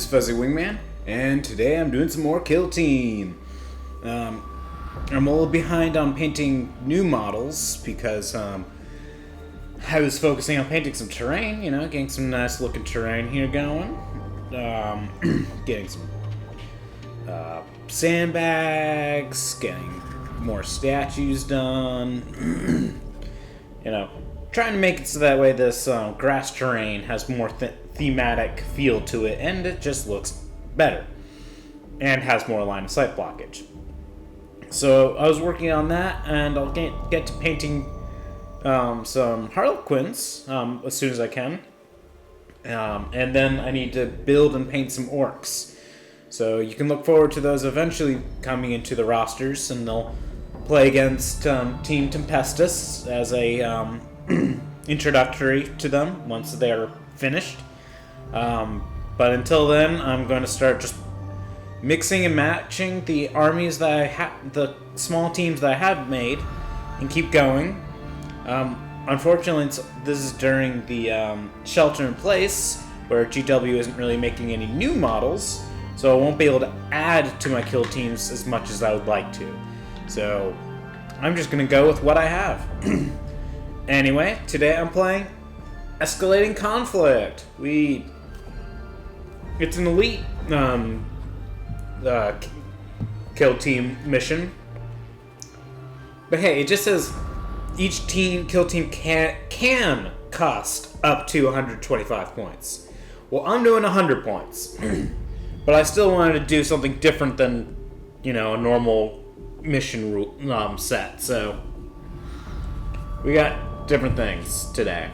is Fuzzy Wingman, and today I'm doing some more Kill Team. I'm a little behind on painting new models because I was focusing on painting some terrain, getting some nice looking terrain here going. Getting some sandbags, getting more statues done. Trying to make it so that way this grass terrain has more thematic feel to it, and it just looks better and has more line of sight blockage. So I was working on that, and I'll get to painting some Harlequins as soon as I can, and then I need to build and paint some orcs. So you can look forward to those eventually coming into the rosters, and they'll play against Team Tempestus as a introductory to them once they are finished. But until then, I'm going to start just mixing and matching the armies that I have, the small teams that I have made, and keep going. Unfortunately, this is during the shelter in place, where GW isn't really making any new models, so I won't be able to add to my kill teams as much as I would like to. So I'm just going to go with what I have. Anyway, today I'm playing Escalating Conflict. It's an elite kill team mission. But hey, it just says each kill team can cost up to 125 points. Well, I'm doing 100 points. But I still wanted to do something different than, a normal mission rule set. So we got different things today.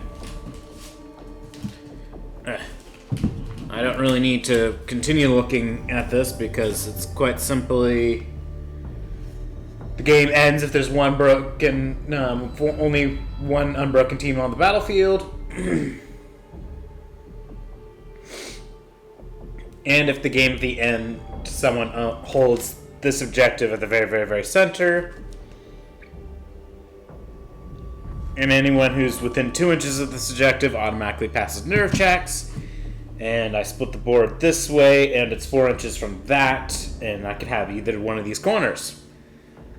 I don't really need to continue looking at this because it's quite simply the game ends if there's one broken, only one unbroken team on the battlefield, and if the game at the end someone holds this objective at the very, very, very center. And anyone who's within 2 inches of this objective automatically passes nerve checks. And I split the board this way, and it's 4 inches from that, and I could have either one of these corners.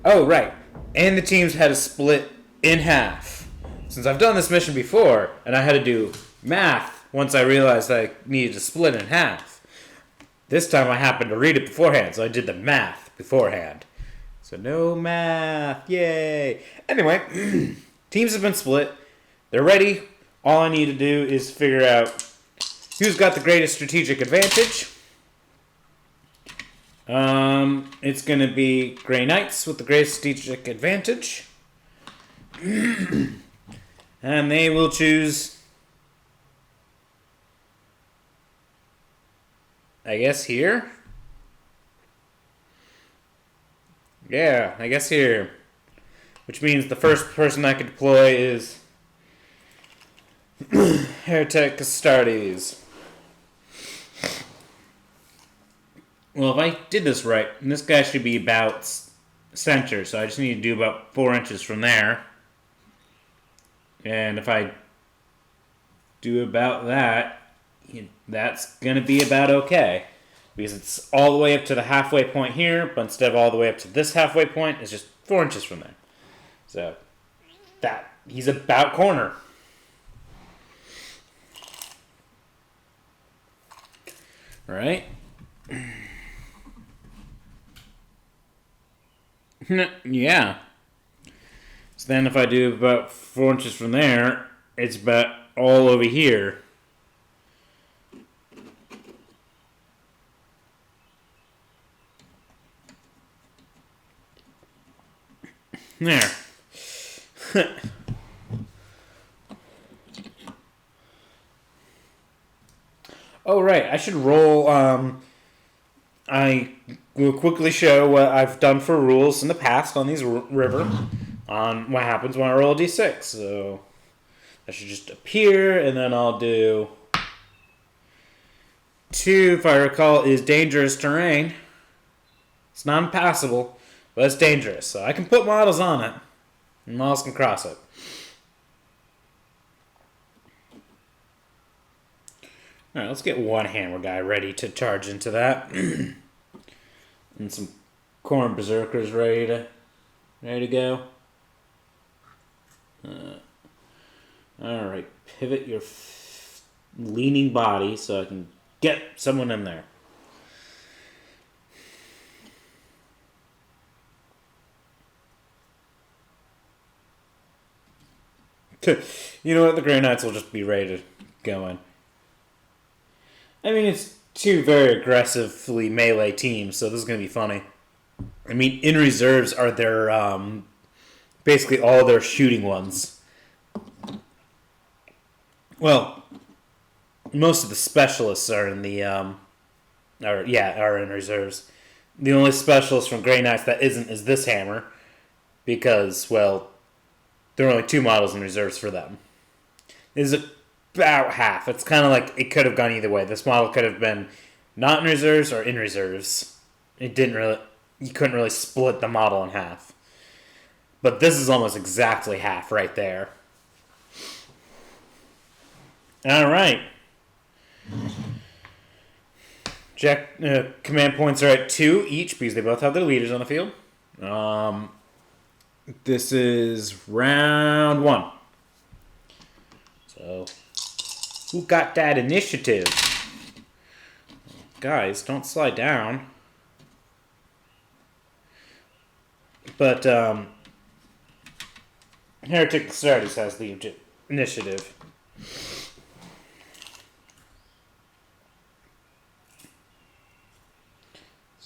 Oh, right. And the teams had to split in half. Since I've done this mission before, and I had to do math once I realized I needed to split in half. This time I happened to read it beforehand, so I did the math beforehand. So no math. Yay. Anyway. Teams have been split. They're ready. All I need to do is figure out who's got the greatest strategic advantage. It's going to be Grey Knights with the greatest strategic advantage. And they will choose, I guess, here? Yeah, I guess here. Which means the first person I could deploy is Heretic Astartes. Well, if I did this right, and this guy should be about center, so I just need to do about 4 inches from there. And if I do about that, that's going to be about okay. Because it's all the way up to the halfway point here, but instead of all the way up to this halfway point, it's just 4 inches from there. So, he's about corner. Right? Yeah. So then if I do about 4 inches from there, it's about all over here. There. Oh, right. I should roll. I will quickly show what I've done for rules in the past on these river. On what happens when I roll a d6. So that should just appear, and then I'll do 2, if I recall, is dangerous terrain. It's not impassable, but it's dangerous. So I can put models on it, and models can cross it. Alright, let's get one hammer guy ready to charge into that. And some Khorne Berserkers ready to go. Alright, pivot your leaning body so I can get someone in there. You know what? The Grey Knights will just be ready to go in. I mean, it's two very aggressively melee teams, so this is going to be funny. I mean, in reserves are their, basically all their shooting ones. Well, most of the specialists are in the, are in reserves. The only specialist from Grey Knights that isn't is this hammer, because, well, there are only 2 models in reserves for them. It's about half. It's kind of like it could have gone either way. This model could have been not in reserves or in reserves. It didn't really. You couldn't really split the model in half. But this is almost exactly half right there. All right. Command points are at 2 each because they both have their leaders on the field. This is round 1. So, who got that initiative? Guys, don't slide down. But, Heretic Astartes has the initiative.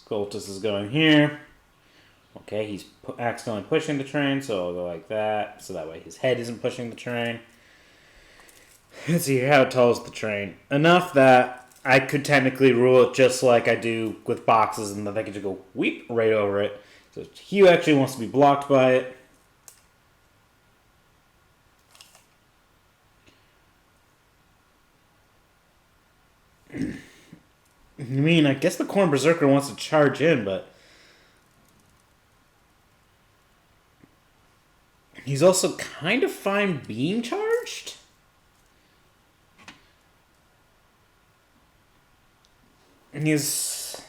Cultist is going here. Okay, he's accidentally pushing the train, so I'll go like that. So that way his head isn't pushing the train. Let's see, how tall is the train? Enough that I could technically rule it just like I do with boxes, and that I could just go weep right over it. So he actually wants to be blocked by it. I mean, I guess the Khorne Berserker wants to charge in, but he's also kind of fine being charged. He's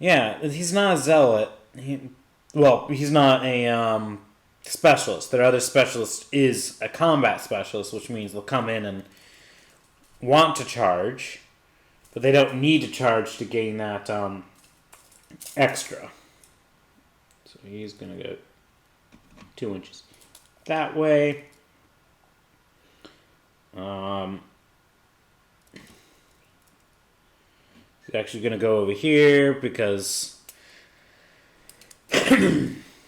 not a Zealot. He's not a specialist. Their other specialist is a combat specialist, which means they'll come in and want to charge, but they don't need to charge to gain that extra. So he's going to go 2 inches that way. He's actually going to go over here because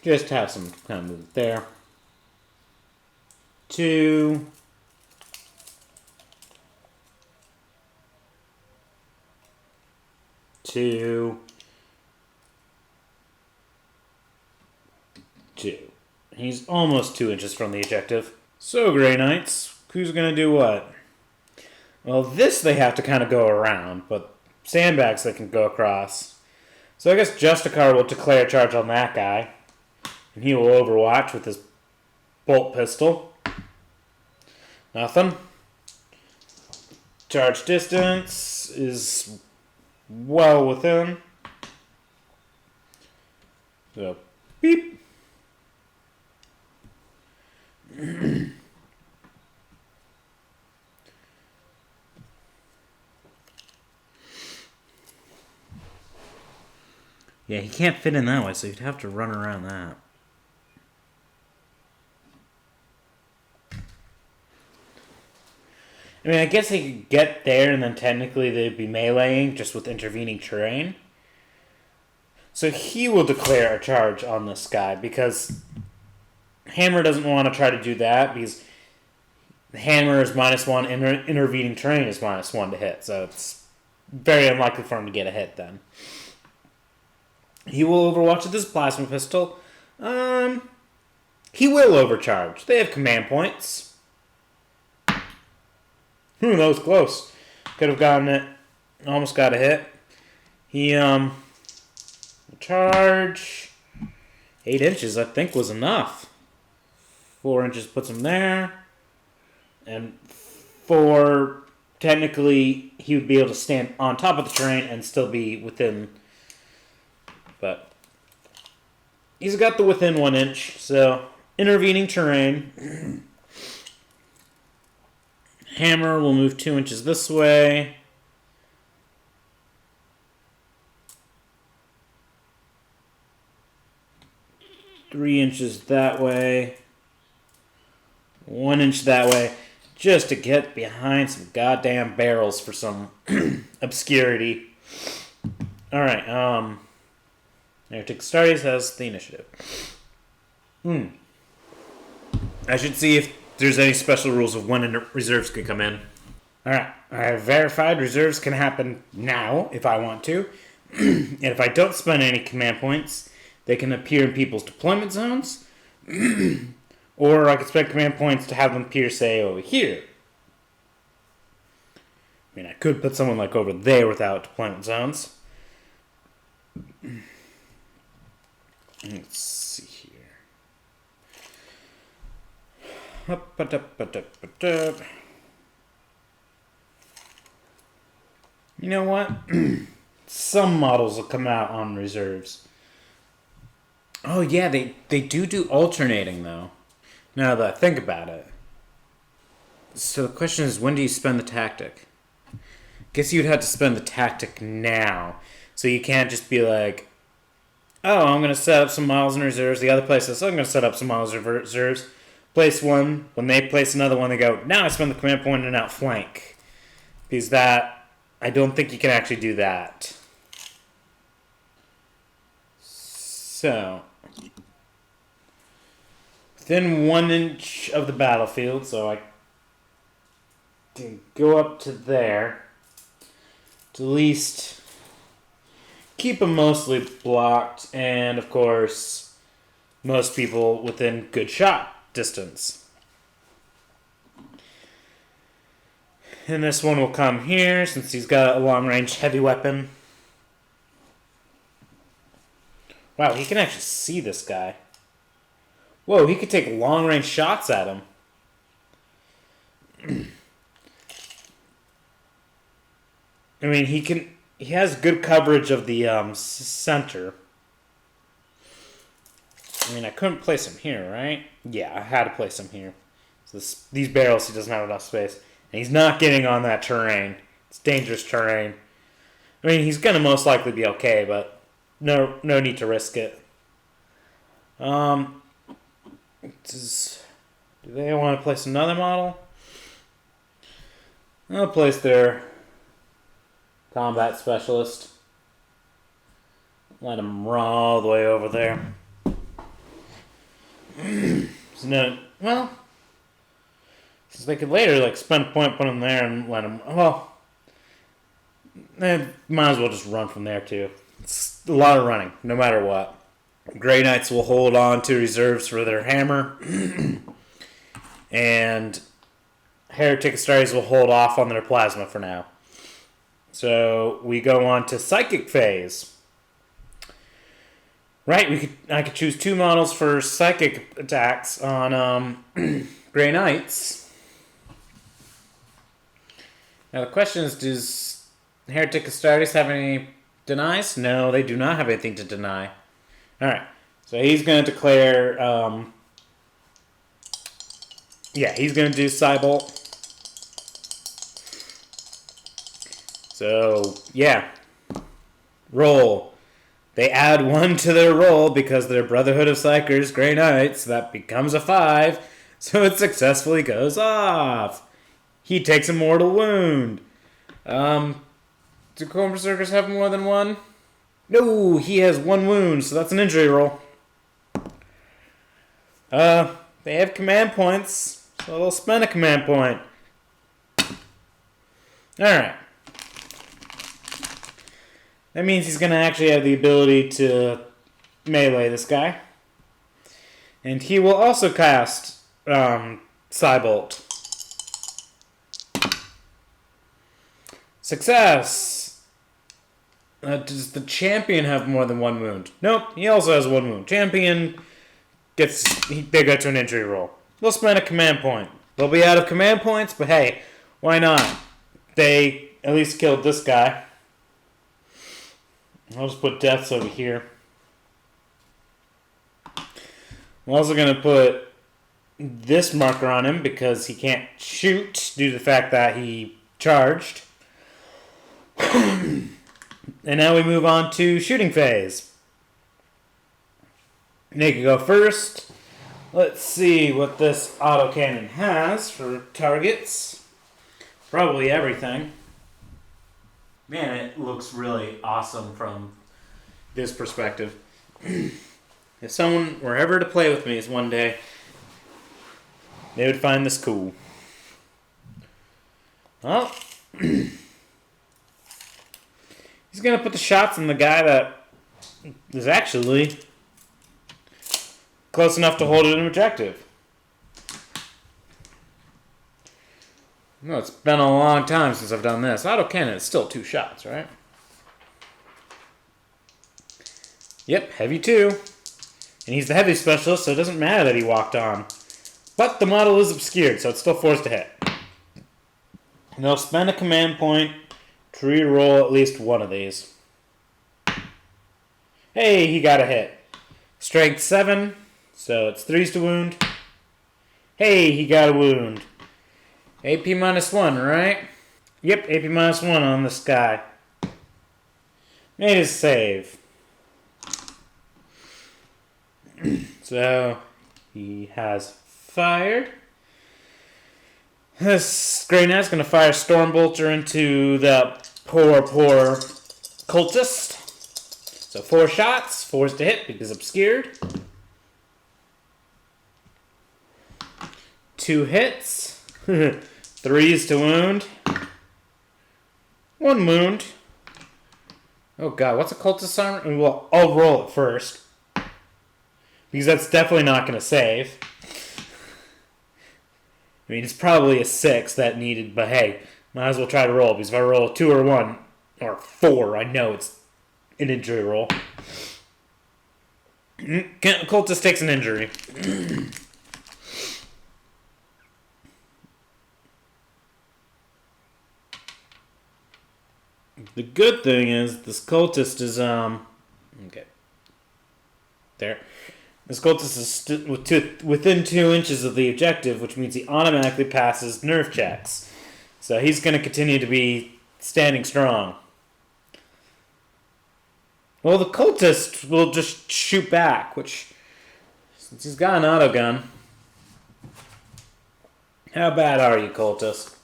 just have some kind of move there. 2. 2. 2. He's almost 2 inches from the objective. So, Grey Knights, who's going to do what? Well, this they have to kind of go around, but sandbags they can go across. So I guess Justicar will declare charge on that guy. And he will overwatch with his bolt pistol. Nothing. Charge distance is well within. So, beep. Yeah, he can't fit in that way, so you'd have to run around that. I mean, I guess he could get there and then technically they'd be meleeing just with intervening terrain. So he will declare a charge on this guy because Hammer doesn't want to try to do that because the Hammer is -1, intervening terrain is -1 to hit, so it's very unlikely for him to get a hit then. He will overwatch with his plasma pistol. He will overcharge. They have command points. That was close. Could have gotten it. Almost got a hit. He, charge. 8 inches, I think, was enough. 4 inches puts him there. And 4 technically he would be able to stand on top of the terrain and still be within. But he's got the within 1 inch, so intervening terrain. Hammer will move 2 inches this way. Three inches that way. 1 inch that way. Just to get behind some goddamn barrels for some obscurity. Alright, Heretic Astartes has the initiative. I should see if there's any special rules of when reserves can come in. Alright, I have verified reserves can happen now if I want to. And if I don't spend any command points, they can appear in people's deployment zones. Or I could spend command points to have them appear, say, over here. I mean, I could put someone like over there without deployment zones. Let's see here. You know what? Some models will come out on reserves. Oh yeah, they do alternating though. Now that I think about it. So the question is, when do you spend the tactic? Guess you'd have to spend the tactic now. So you can't just be like, oh, I'm going to set up some models in reserves. The other place says, I'm going to set up some models in reserves. Place one. When they place another one, they go, now I spend the command point and outflank. Because that, I don't think you can actually do that. So, within 1 inch of the battlefield, so I can go up to there. To at least keep them mostly blocked, and of course, most people within good shot distance. And this one will come here, since he's got a long-range heavy weapon. Wow, he can actually see this guy. Whoa, he could take long-range shots at him. I mean, he has good coverage of the center. I mean, I couldn't place him here, right? Yeah, I had to place him here. So these barrels, he doesn't have enough space. And he's not getting on that terrain. It's dangerous terrain. I mean, he's going to most likely be okay, but no need to risk it. Do they want to place another model? I'll place their combat specialist. Let him run all the way over there. Well, since they could later spend a point, put him there, and let him. Well, they might as well just run from there too. It's a lot of running, no matter what. Grey Knights will hold on to reserves for their hammer, and Heretic Astartes will hold off on their plasma for now. So we go on to Psychic phase. Right, I could choose 2 models for Psychic attacks on Grey Knights. Now the question is, does Heretic Astartes have any denies? No, they do not have anything to deny. Alright, so he's going to declare, he's going to do Psybolt. So, roll. They add 1 to their roll because they're Brotherhood of Psychers, Grey Knights. That becomes a 5, so it successfully goes off. He takes a mortal wound. Do Khorne Berserkers have more than 1? No, he has 1 wound, so that's an injury roll. They have command points, so they'll spend a command point. Alright. That means he's going to actually have the ability to melee this guy. And he will also cast Psybolt. Success! Does the champion have more than 1 wound? Nope, he also has 1 wound. Champion they go to an injury roll. They'll spend a command point. They'll be out of command points, but hey, why not? they at least killed this guy. I'll just put deaths over here. I'm also going to put this marker on him because he can't shoot due to the fact that he charged. And now we move on to shooting phase. Nick can go first. Let's see what this autocannon has for targets. Probably everything. Man, it looks really awesome from this perspective. If someone were ever to play with me one day, they would find this cool. Well, he's going to put the shots on the guy that is actually close enough to hold it an objective. No, it's been a long time since I've done this. Autocannon is still 2 shots, right? Yep, heavy 2. And he's the heavy specialist, so it doesn't matter that he walked on. But the model is obscured, so it's still forced to hit. And they'll spend a command point to re-roll at least one of these. Hey, he got a hit. Strength 7, so it's 3s to wound. Hey, he got a wound. AP -1, right? Yep, AP -1 on this guy. Made his save. So, he has fired. This Grey Knight's going to fire Stormbolter into the poor cultist. So 4 shots, 4's to hit because obscured. 2 hits. 3's to wound. 1 wound. Oh god, what's a cultist armor? Well, I'll roll it first. Because that's definitely not going to save. I mean, it's probably a 6 that needed, but hey, might as well try to roll. Because if I roll a 2 or 1, or 4, I know it's an injury roll. Cultist takes an injury. The good thing is this cultist is okay. There. This cultist is within 2 inches of the objective, which means he automatically passes nerf checks. So he's going to continue to be standing strong. Well, the cultist will just shoot back, which, since he's got an autogun. How bad are you, cultist?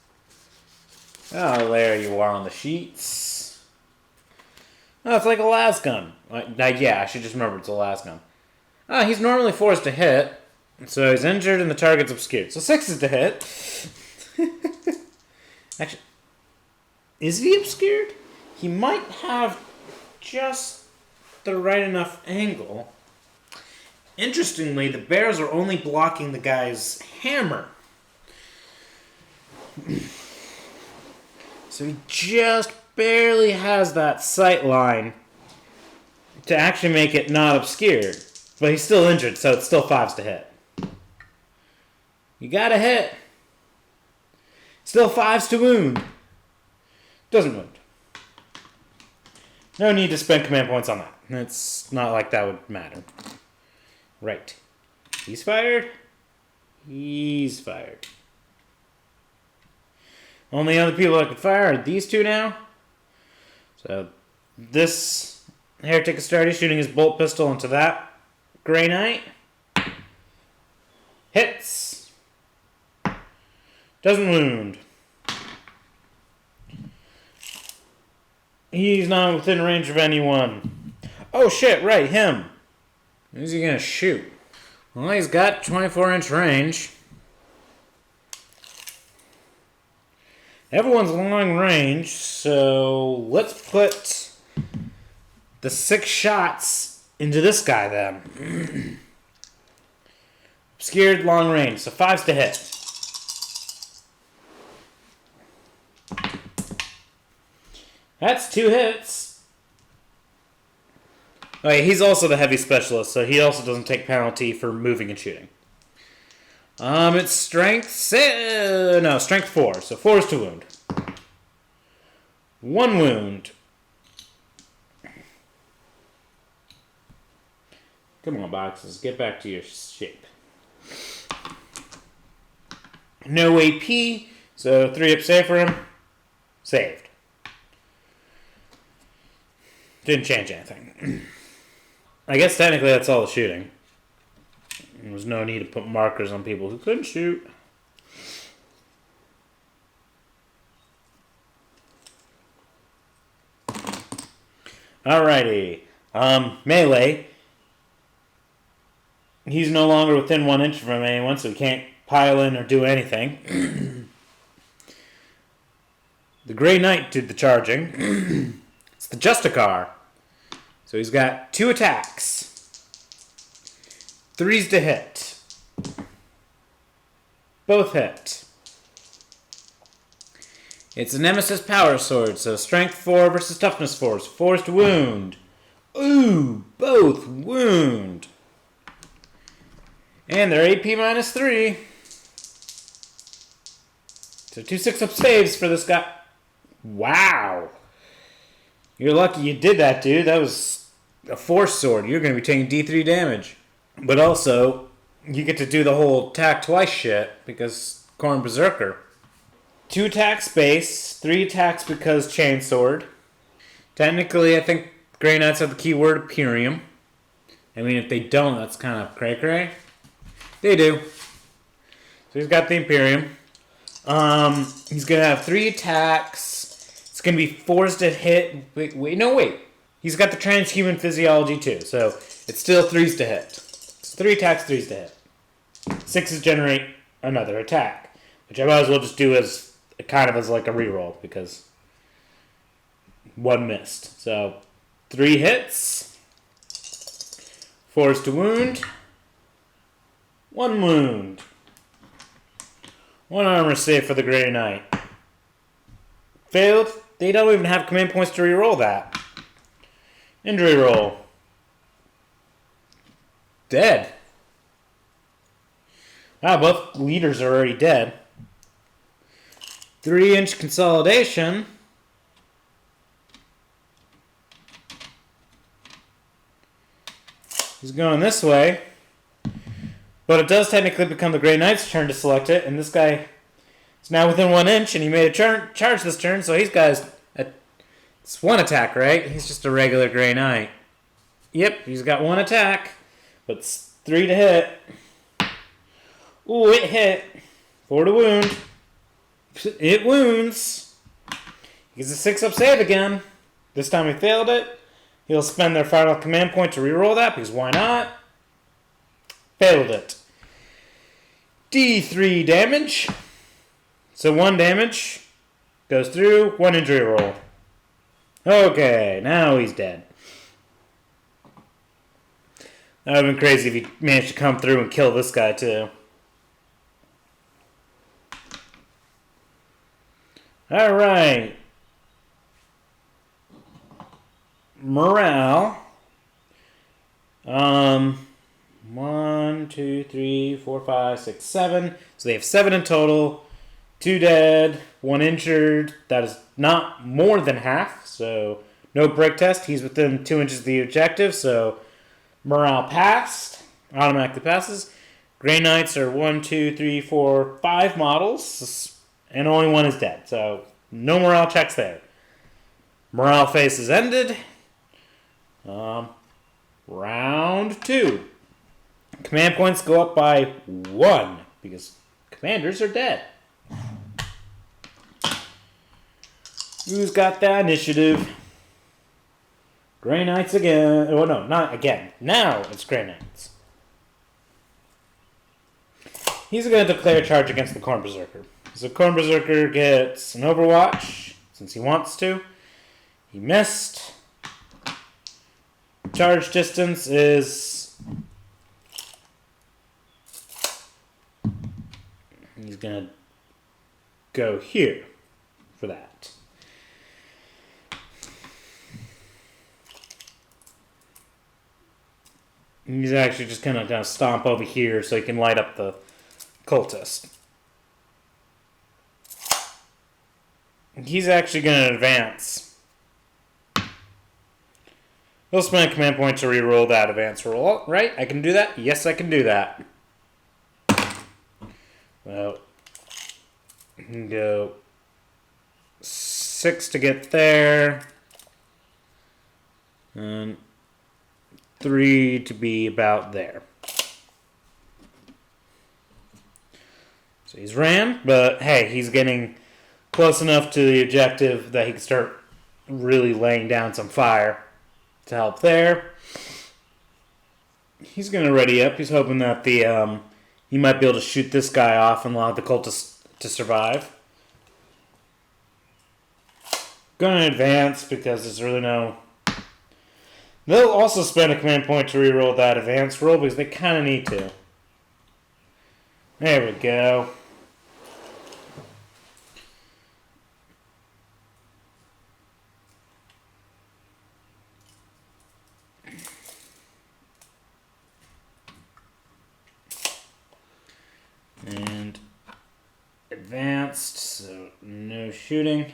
Oh, there you are on the sheets. Oh, it's like a las gun. Yeah, I should just remember it's a las gun. He's normally forced to hit, so he's injured and the target's obscured. So 6 is to hit. Actually, is he obscured? He might have just the right enough angle. Interestingly, the bears are only blocking the guy's hammer. So he just barely has that sight line to actually make it not obscured. But he's still injured, so it's still 5s to hit. You gotta hit. Still 5s to wound. Doesn't wound. No need to spend command points on that. It's not like that would matter. Right. He's fired. He's fired. Only other people that could fire are these 2 now. So this Heretic Astartes shooting his bolt pistol into that Grey Knight. Hits. Doesn't wound. He's not within range of anyone. Oh shit, right, him. Who's he gonna shoot? Well, he's got 24-inch range. Everyone's long range, so let's put the 6 shots into this guy then. Obscured, long range, so 5's to hit. That's 2 hits. Oh yeah, he's also the heavy specialist, so he also doesn't take penalty for moving and shooting. It's strength 4, so 4 is to wound. 1 wound. Come on, boxes. Get back to your shape. No AP, so 3 up save for him. Saved. Didn't change anything. I guess technically that's all the shooting. There was no need to put markers on people who couldn't shoot. Alrighty. Melee. He's no longer within 1 inch from anyone, so he can't pile in or do anything. The Grey Knight did the charging. It's the Justicar. So he's got 2 attacks. 3s to hit. Both hit. It's a Nemesis Power Sword, so Strength 4 versus Toughness 4. 4s to wound. Ooh, both wound. And they're AP -3. So 2 6-up saves for this guy. Wow. You're lucky you did that, dude. That was a Force Sword. You're going to be taking D3 damage. But also, you get to do the whole attack twice shit because Khorne Berserker. 2 attacks base, 3 attacks because Chainsword. Technically, I think Grey Knights have the keyword Imperium. I mean, if they don't, that's kind of cray-cray. They do. So he's got the Imperium. He's going to have 3 attacks. It's going to be 4s to hit. Wait. He's got the transhuman physiology too, so it's still 3s to hit. It's 3 attacks, 3s to hit. 6s generate another attack, which I might as well just do as kind of as like a reroll because 1 missed. So 3 hits, 4s to wound, 1 wound, 1 armor save for the Grey Knight. Failed. They don't even have command points to reroll that. Injury roll. Dead. Wow, both leaders are already dead. 3-inch consolidation. He's going this way. But it does technically become the Grey Knight's turn to select it, and this guy is now within 1 inch, and he made a charge this turn, so he's got it's 1 attack, right? He's just a regular Grey Knight. Yep, he's got 1 attack, but it's 3 to hit. Ooh, it hit. 4 to wound. It wounds. He gets a 6-up save again. This time he failed it. He'll spend their final command point to reroll that, because why not? Failed it. D3 damage. So 1 damage. Goes through. 1 injury roll. Okay, now he's dead. That would have been crazy if he managed to come through and kill this guy too. Alright. Morale. 1, 2, 3, 4, 5, 6, 7. So they have 7 in total. 2 dead, 1 injured. That is not more than half. So no break test. He's within 2 inches of the objective. So morale passed. Automatically passes. Grey Knights are 1, 2, 3, 4, 5 models. And only 1 is dead. So no morale checks there. Morale phase is ended. Round 2. Command points go up by 1 because commanders are dead. Who's got that initiative? Grey Knights again. Oh, no, not again. Now it's Grey Knights. He's going to declare charge against the Khorne Berserker. So Khorne Berserker gets an Overwatch, since he wants to. He missed. Charge distance is... He's going to go here for that. He's actually just going to stomp over here so he can light up the cultist. he's actually going to advance. He'll spend a command point to reroll that advance roll. Right? I can do that? Yes, I can do that. Well, I can go 6 to get there. And 3 to be about there. So he's ran, but hey, he's getting close enough to the objective that he can start really laying down some fire to help there. He's going to ready up. He's hoping that he might be able to shoot this guy off and allow the cultist to survive. Going to advance because there's really no... They'll also spend a command point to reroll that advance roll because they kind of need to. There we go. And advanced, so no shooting.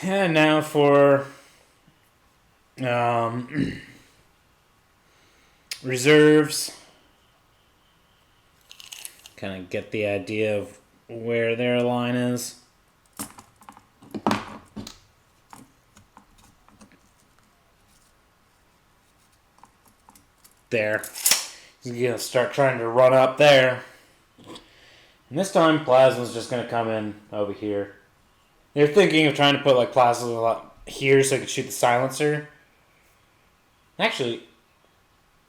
And now for reserves. Kind of get the idea of where their line is. There. He's going to start trying to run up there. And this time, Plasma's just going to come in over here. They're thinking of trying to put like Plasma here so they could shoot the Silencer. Actually,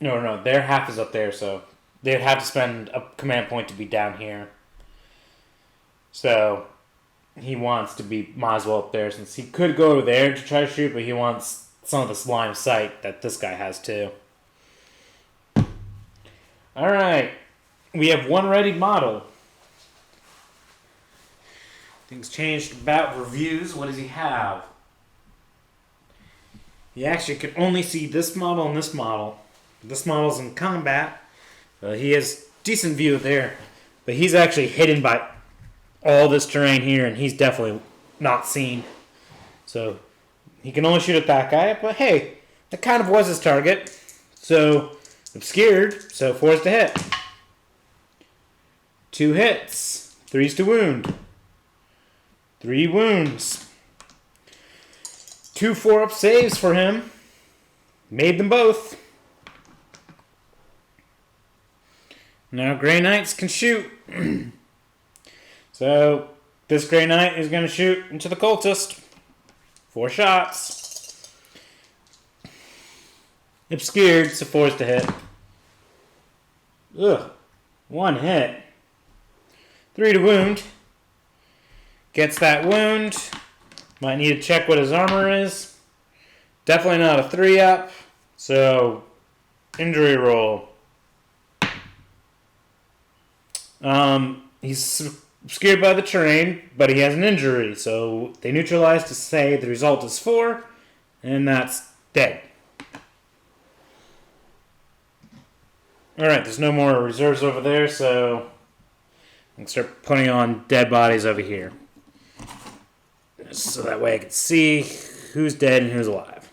no, their half is up there, so they'd have to spend a command point to be down here. So he wants to be, might as well up there, since he could go over there to try to shoot, but he wants some of this line of sight that this guy has too. Alright, we have one ready model. Things changed about reviews. What does he have? He actually can only see this model and this model. This model's in combat. He has decent view there. But he's actually hidden by all this terrain here, and he's definitely not seen. So he can only shoot at that guy. But hey, that kind of was his target. So obscured, so forced to hit. 2 hits. 3's to wound. 3 wounds. 2 4-up saves for him. Made them both. Now Grey Knights can shoot. So this Grey Knight is going to shoot into the cultist. 4 shots. Obscured, so forced to hit. Ugh. 1 hit. 3 to wound. Gets that wound. Might need to check what his armor is. Definitely not a 3-up. So, injury roll. He's obscured by the terrain, but he has an injury. So, they neutralize to say the result is 4, and that's dead. Alright, there's no more reserves over there, so I can start putting on dead bodies over here. So that way I can see who's dead and who's alive.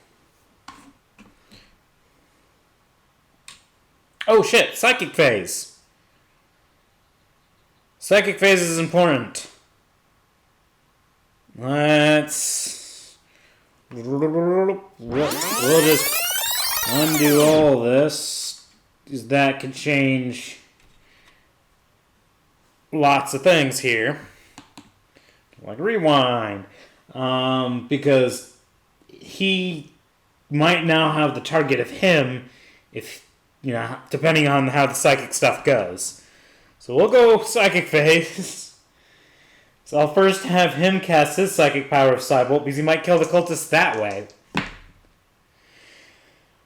Oh shit, Psychic Phase. Psychic Phase is important. Let's... We'll just undo all this, because that could change lots of things here. Like rewind. Because he might now have the target of him if, depending on how the psychic stuff goes. So we'll go Psychic Phase. So I'll first have him cast his psychic power of Cybolt because he might kill the cultist that way.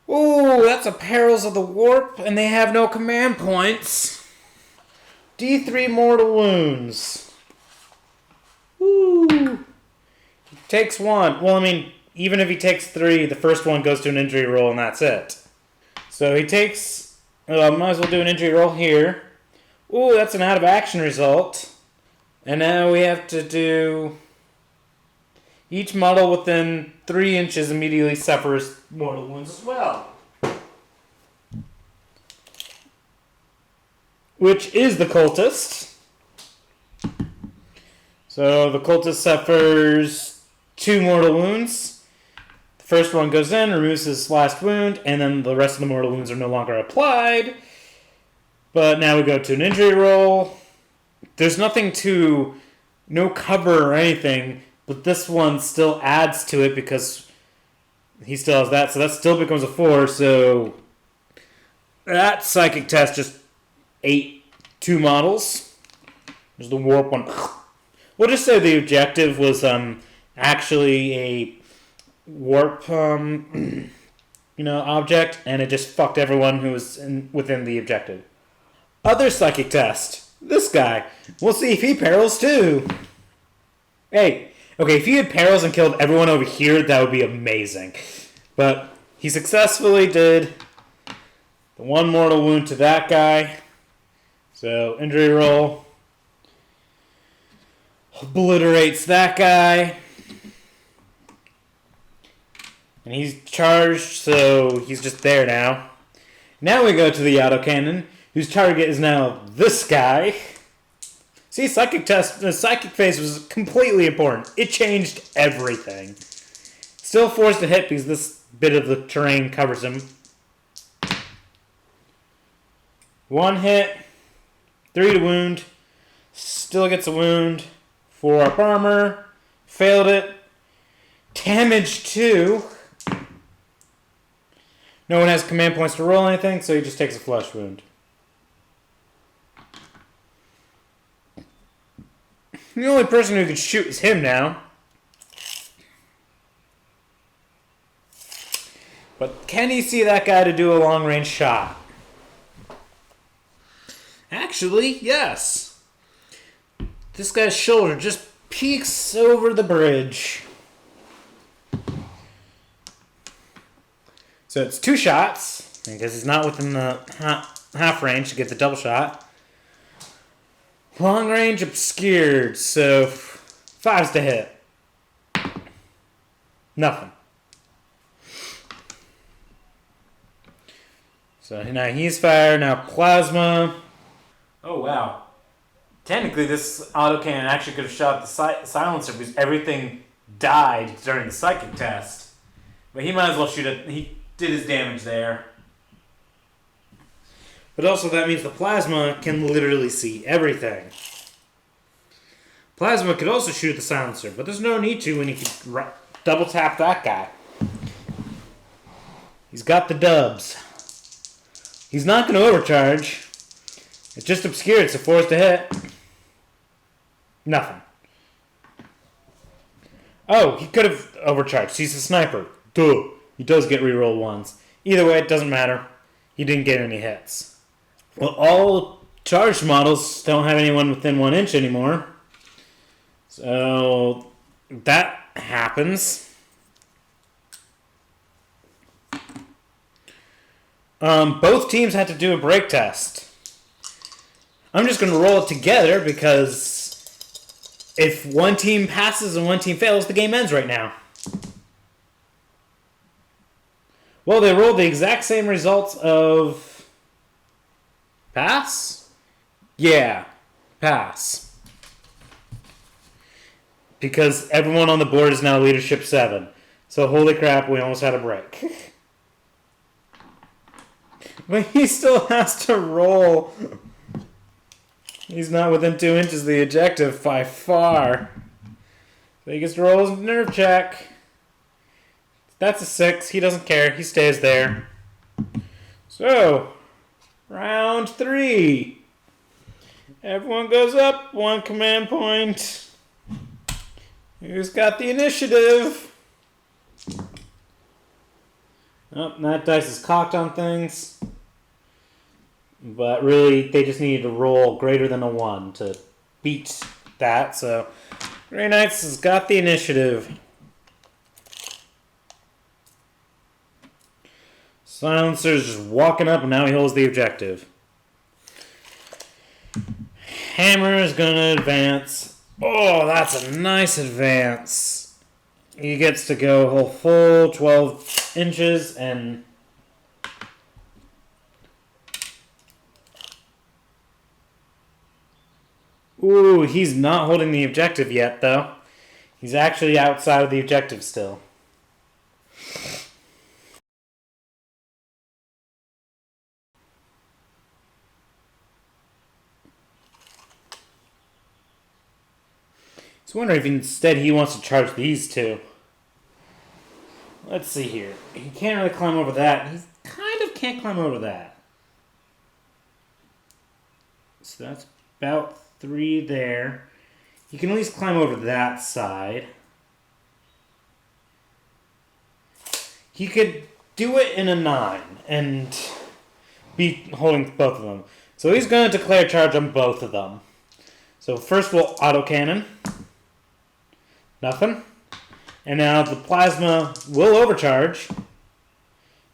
Ooh, that's a Perils of the Warp, and they have no command points. D3 mortal wounds. Woo! Takes 1. Well, even if he takes 3, the first one goes to an injury roll, and that's it. So he takes Might as well do an injury roll here. Ooh, that's an out of action result. And now we have to do... Each model within 3 inches immediately suffers mortal wounds as well. Which is the cultist. So the cultist suffers 2 mortal wounds. The first one goes in, removes his last wound, and then the rest of the mortal wounds are no longer applied. But now we go to an injury roll. There's nothing to... no cover or anything, but this one still adds to it because he still has that, so that still becomes a 4, so that psychic test just ate 2 models. There's the warp one. We'll just say the objective was actually a warp object, and it just fucked everyone who was within the objective. Other psychic test. This guy. We'll see if he perils too. Hey, okay, if he had perils and killed everyone over here, that would be amazing. But he successfully did the 1 mortal wound to that guy. So, injury roll. Obliterates that guy. And he's charged, so he's just there now. Now we go to the autocannon, whose target is now this guy. See, the psychic phase was completely important. It changed everything. Still forced to hit because this bit of the terrain covers him. 1 hit, 3 to wound, still gets a wound, 4 up armor, failed it, damage 2. No one has command points to roll anything, so he just takes a flesh wound. The only person who can shoot is him now. But can he see that guy to do a long-range shot? Actually, yes. This guy's shoulder just peeks over the bridge. So it's 2 shots, because he's not within the half range to get the double shot. Long range obscured, so 5's to hit. Nothing. So now he's fired, now plasma. Oh wow. Technically this autocannon actually could have shot the silencer because everything died during the psychic test. But he might as well shoot it. He did his damage there. But also that means the plasma can literally see everything. Plasma could also shoot at the silencer, but there's no need to when he can double tap that guy. He's got the dubs. He's not going to overcharge. It's just obscured, so 4's to hit. Nothing. Oh, he could have overcharged. He's a sniper. Duh. He does get reroll 1s. Either way, it doesn't matter. He didn't get any hits. Well, all charged models don't have anyone within 1 inch anymore. So that happens. Both teams had to do a break test. I'm just going to roll it together because if one team passes and one team fails, the game ends right now. Well, they rolled the exact same results of... Pass? Yeah, pass. Because everyone on the board is now leadership 7. So holy crap, we almost had a break. But he still has to roll. He's not within 2 inches of the objective by far. So he gets to roll his nerve check. That's a 6. He doesn't care. He stays there. So, round 3. Everyone goes up 1 command point. Who's got the initiative? Oh, that dice is cocked on things. But really, they just needed to roll greater than a 1 to beat that. So, Grey Knights has got the initiative. Silencer's just walking up and now he holds the objective. Hammer is gonna advance. Oh, that's a nice advance. He gets to go a whole full 12 inches and... Ooh, he's not holding the objective yet, though. He's actually outside of the objective still. I was wondering if instead he wants to charge these two. Let's see here. He can't really climb over that. He kind of can't climb over that. So that's about 3 there. He can at least climb over that side. He could do it in a 9 and be holding both of them. So he's going to declare charge on both of them. So first we'll autocannon. Nothing. And now the plasma will overcharge.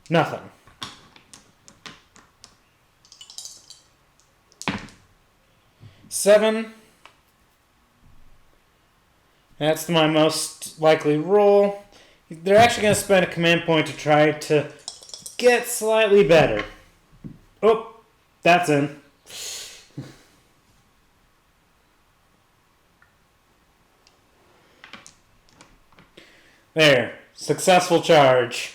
Nothing. Seven. That's my most likely roll. They're actually going to spend a command point to try to get slightly better. Oh, that's in. There. Successful charge.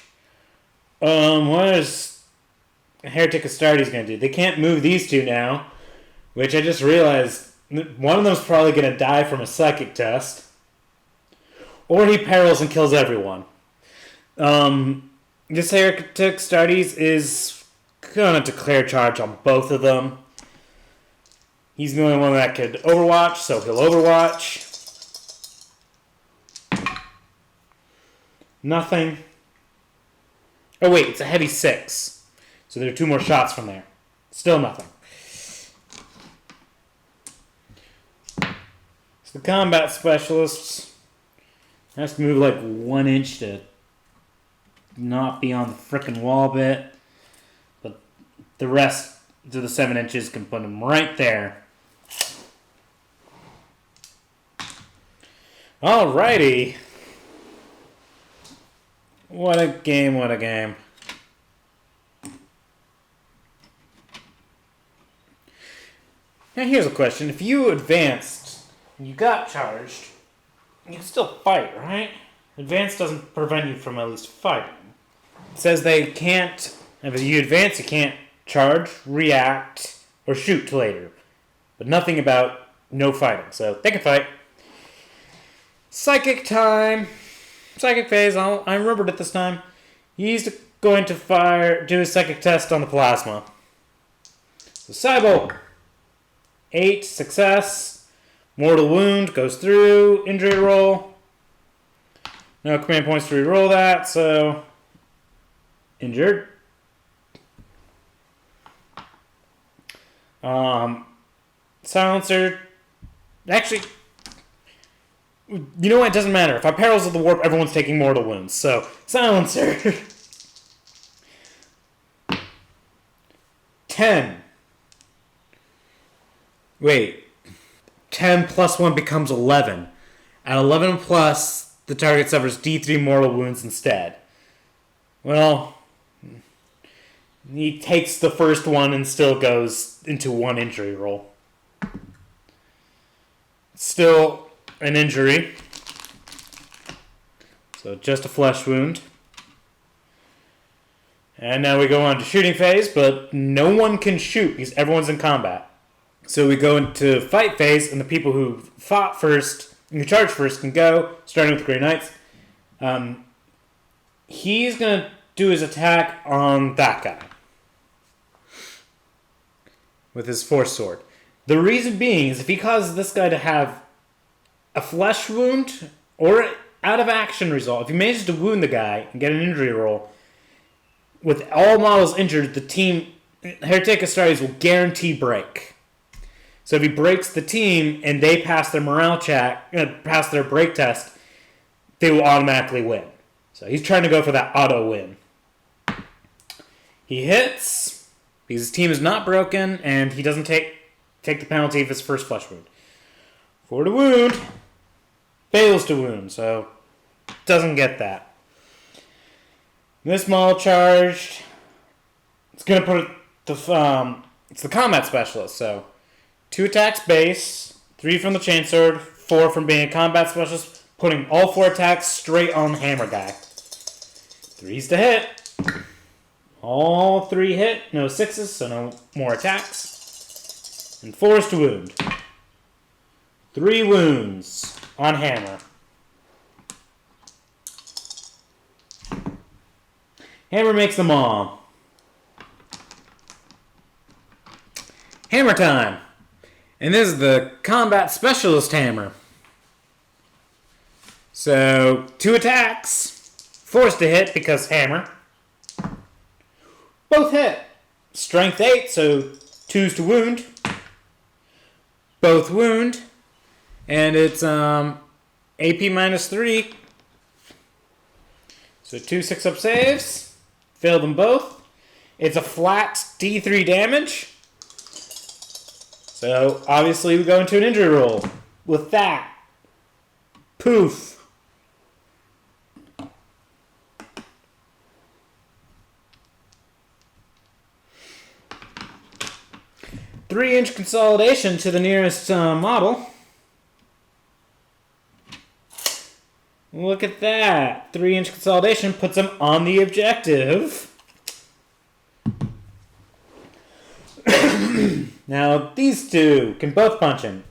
What is Heretic Astartes going to do? They can't move these two now, which I just realized one of them's probably going to die from a psychic test. Or he perils and kills everyone. This Heretic Astartes is going to declare charge on both of them. He's the only one that could overwatch, so he'll overwatch. Nothing. Oh wait, it's a heavy 6. So there are 2 more shots from there. Still nothing. So the combat specialist has to move like 1 inch to not be on the frickin' wall bit. But the rest to the 7 inches can put him right there. Alrighty. What a game, what a game. Now here's a question. If you advanced and you got charged, you can still fight, right? Advance doesn't prevent you from at least fighting. It says they can't, if you advance, you can't charge, react, or shoot later. But nothing about no fighting, so they can fight. Psychic time. Psychic phase, I remembered it this time. He's going to do his psychic test on the plasma. So Cyborg. 8, success. Mortal wound, goes through. Injury roll. No command points to reroll that, so... Injured. Silencer. Actually... You know what? It doesn't matter. If I perils of the warp, everyone's taking mortal wounds. So, Silencer. 10. Wait. 10 plus 1 becomes 11. At 11 plus, the target suffers D3 mortal wounds instead. Well, he takes the first one and still goes into 1 injury roll. Still... an injury. So just a flesh wound. And now we go on to shooting phase, but no one can shoot because everyone's in combat. So we go into fight phase, and the people who fought first, who charged first, can go, starting with the Grey Knights. He's going to do his attack on that guy with his force sword. The reason being is if he causes this guy to have a flesh wound or out of action result, if he manages to wound the guy and get an injury roll, with all models injured, the team, Heretic Astartes, will guarantee break. So if he breaks the team and they pass their morale check, pass their break test, they will automatically win. So he's trying to go for that auto win. He hits. His team is not broken, and he doesn't take the penalty of his first flesh wound. 4 to wound. Fails to wound, so doesn't get that. This maul charged. It's gonna put it's the combat specialist, so 2 attacks base, 3 from the chainsword, 4 from being a combat specialist, putting all 4 attacks straight on the hammer guy. 3s to hit. All 3 hit, no 6s, so no more attacks. And 4s to wound. 3 wounds on hammer. Hammer makes them all. Hammer time. And this is the combat specialist hammer. So, 2 attacks. Forced to hit because hammer. Both hit. Strength 8, so 2s to wound. Both wound. And it's AP minus 3. So 2 6-up saves. Failed them both. It's a flat D3 damage. So, obviously, we go into an injury roll with that. Poof. Three-inch consolidation to the nearest model. Look at that. 3-inch consolidation puts him on the objective. Now, these two can both punch him.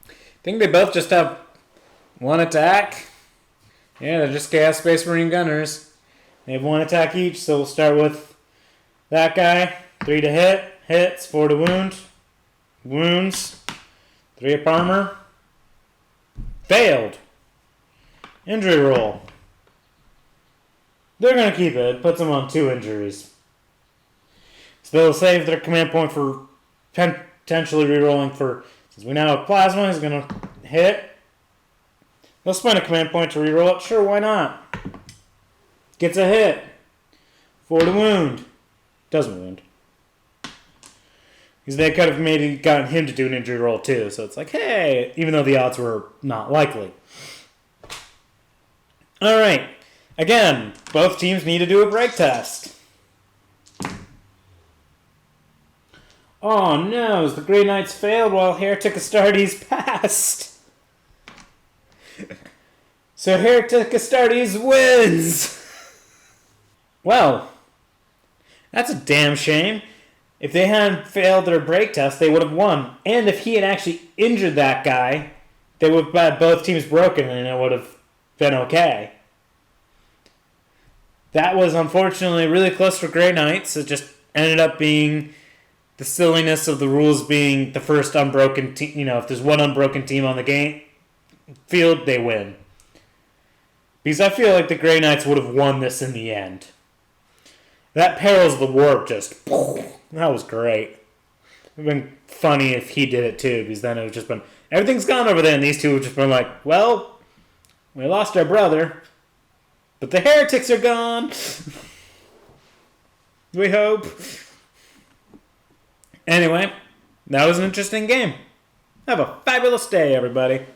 I think they both just have 1 attack. Yeah, they're just Chaos Space Marine Gunners. They have 1 attack each, so we'll start with that guy. 3 to hit. Hits. 4 to wound. Wounds. 3 up armor. Failed. Injury roll. They're going to keep it. It puts them on 2 injuries. So they'll save their command point for potentially rerolling for... Since we now have Plasma, he's going to hit. They'll spend a command point to reroll it. Sure, why not? Gets a hit. 4 to wound. Doesn't wound. Because they could have gotten him to do an injury roll too. So it's like, hey, even though the odds were not likely. Alright. Again, both teams need to do a break test. Oh no, the Grey Knights failed while Heretic Astartes passed. So Heretic Astartes wins! Well, that's a damn shame. If they hadn't failed their break test, they would have won. And if he had actually injured that guy, they would have had both teams broken and it would have been okay. That was unfortunately really close for Grey Knights. It just ended up being the silliness of the rules being the first unbroken team. You know, if there's one unbroken team on the game field, they win. Because I feel like the Grey Knights would have won this in the end. That Perils of the Warp just... That was great. It would have been funny if he did it too, because then it would have just been... Everything's gone over there, and these two would have just been like, well, we lost our brother, but the heretics are gone. We hope. Anyway, that was an interesting game. Have a fabulous day, everybody.